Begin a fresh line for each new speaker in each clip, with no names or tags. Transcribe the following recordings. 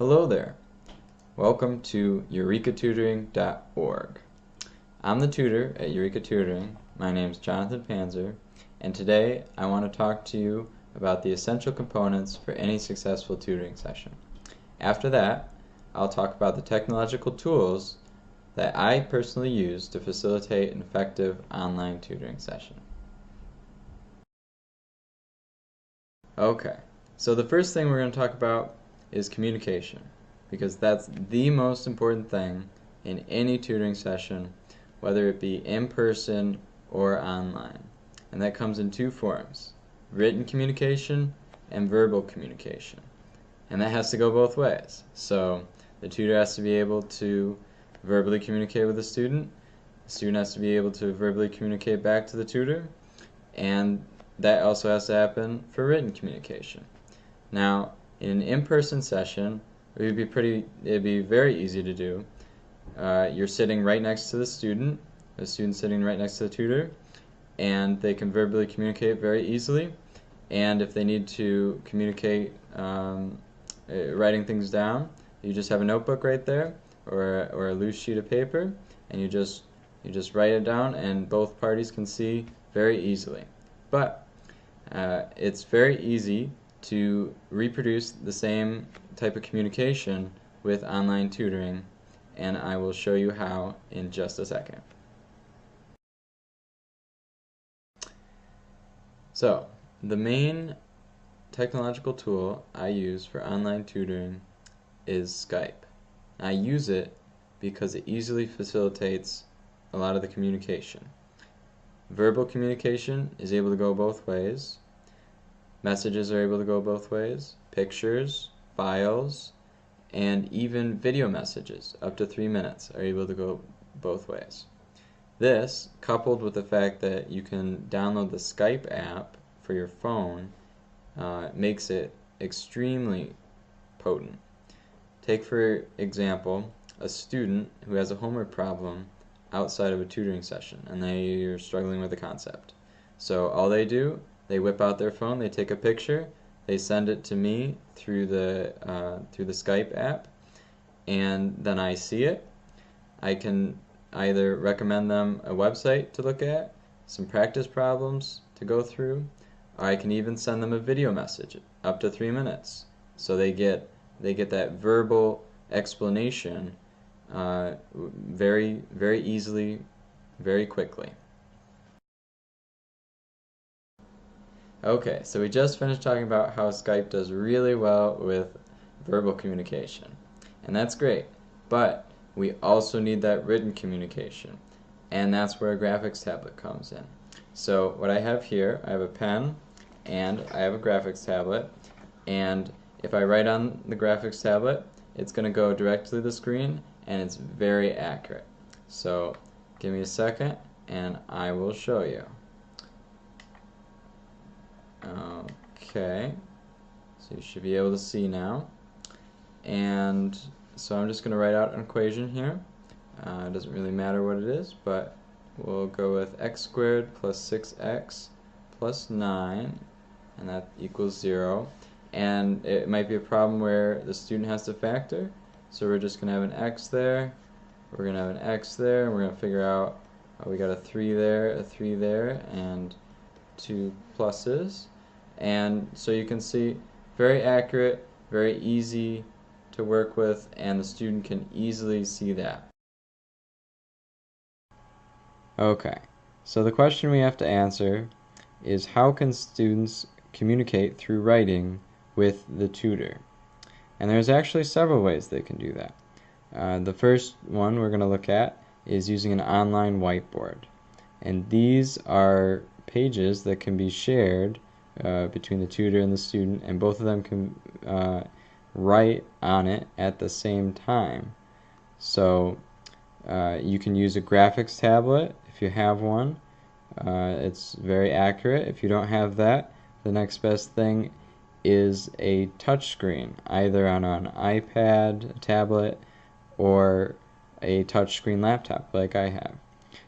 Hello there. Welcome to eurekatutoring.org. I'm the tutor at Eureka Tutoring. My name is Jonathan Panzer, and today I want to talk to you about the essential components for any successful tutoring session. After that, I'll talk about the technological tools that I personally use to facilitate an effective online tutoring session. Okay, so the first thing we're going to talk about is communication, because that's the most important thing in any tutoring session, whether it be in person or online. And that comes in two forms: written communication and verbal communication. And that has to go both ways. So the tutor has to be able to verbally communicate with the student has to be able to verbally communicate back to the tutor, and that also has to happen for written communication. Now, in an in-person session, it'd be very easy to do. You're sitting right next to the student's sitting right next to the tutor, and they can verbally communicate very easily. And if they need to communicate writing things down, you just have a notebook right there, or a loose sheet of paper, and you just write it down, and both parties can see very easily. But it's very easy to reproduce the same type of communication with online tutoring, and I will show you how in just a second. So, the main technological tool I use for online tutoring is Skype. I use it because it easily facilitates a lot of the communication. Verbal communication is able to go both ways. Messages are able to go both ways. Pictures, files, and even video messages up to 3 minutes are able to go both ways. This, coupled with the fact that you can download the Skype app for your phone, makes it extremely potent. Take, for example, a student who has a homework problem outside of a tutoring session, and they are struggling with a concept. So all they do, they whip out their phone, they take a picture, they send it to me through the Skype app, and then I see it. I can either recommend them a website to look at, some practice problems to go through, or I can even send them a video message up to 3 minutes. So they get that verbal explanation very, very easily, very quickly. Okay, so we just finished talking about how Skype does really well with verbal communication, and that's great, but we also need that written communication, and that's where a graphics tablet comes in. So what I have here, I have a pen and I have a graphics tablet, and if I write on the graphics tablet, it's going to go directly to the screen, and it's very accurate. So give me a second and I will show you. Okay, so you should be able to see now. And so I'm just going to write out an equation here. It doesn't really matter what it is, but we'll go with x squared plus 6x plus 9, and that equals 0. And it might be a problem where the student has to factor, so we're just going to have an x there, we're going to have an x there, and we're going to figure out, we got a 3 there, and 2 pluses. And so you can see, very accurate, very easy to work with, and the student can easily see that. Okay, so the question we have to answer is, how can students communicate through writing with the tutor? And there's actually several ways they can do that. The first one we're going to look at is using an online whiteboard. And these are pages that can be shared between the tutor and the student, and both of them can write on it at the same time. So you can use a graphics tablet if you have one. It's very accurate. If you don't have that, the next best thing is a touch screen, either on an iPad, a tablet, or a touchscreen laptop like I have.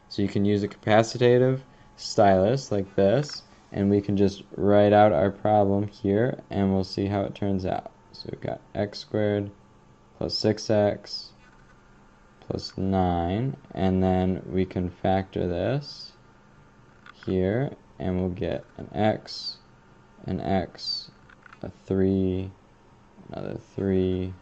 So you can use a capacitive stylus like this, and we can just write out our problem here, and we'll see how it turns out. So we've got x squared plus 6x plus 9, and then we can factor this here, and we'll get an x, a 3, another 3,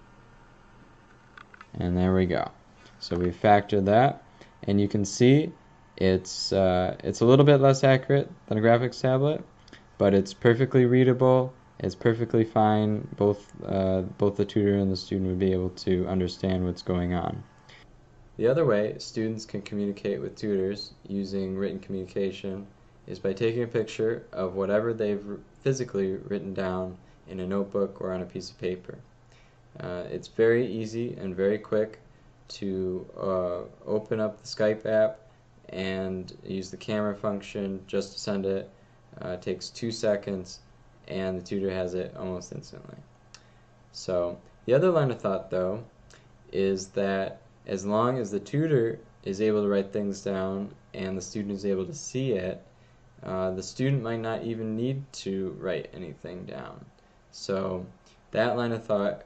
and there we go. So we factored that, and you can see it's a little bit less accurate than a graphics tablet, but it's perfectly readable. It's perfectly fine. Both the tutor and the student would be able to understand what's going on. The other way students can communicate with tutors using written communication is by taking a picture of whatever they've physically written down in a notebook or on a piece of paper. It's very easy and very quick to open up the Skype app and use the camera function just to send it. It takes 2 seconds, and the tutor has it almost instantly. So the other line of thought, though, is that as long as the tutor is able to write things down and the student is able to see it, the student might not even need to write anything down. So that line of thought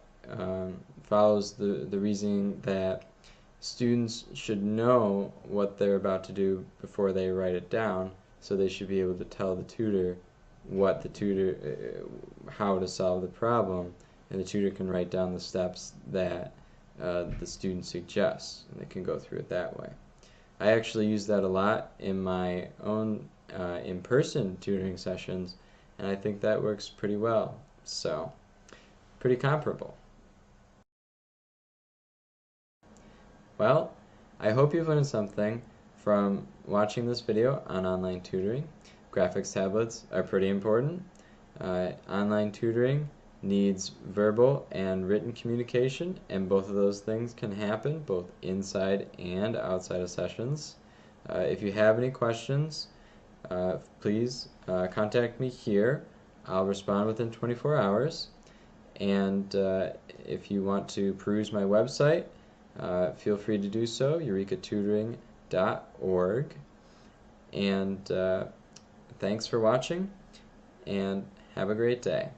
follows the reasoning that students should know what they're about to do before they write it down, so they should be able to tell the tutor how to solve the problem, and the tutor can write down the steps that the student suggests, and they can go through it that way. I actually use that a lot in my own in-person tutoring sessions, and I think that works pretty well. So, pretty comparable. Well, I hope you've learned something from watching this video on online tutoring. Graphics tablets are pretty important. Online tutoring needs verbal and written communication, and both of those things can happen both inside and outside of sessions. If you have any questions, please contact me here. I'll respond within 24 hours. And if you want to peruse my website, feel free to do so, eurekatutoring.org. And thanks for watching, and have a great day.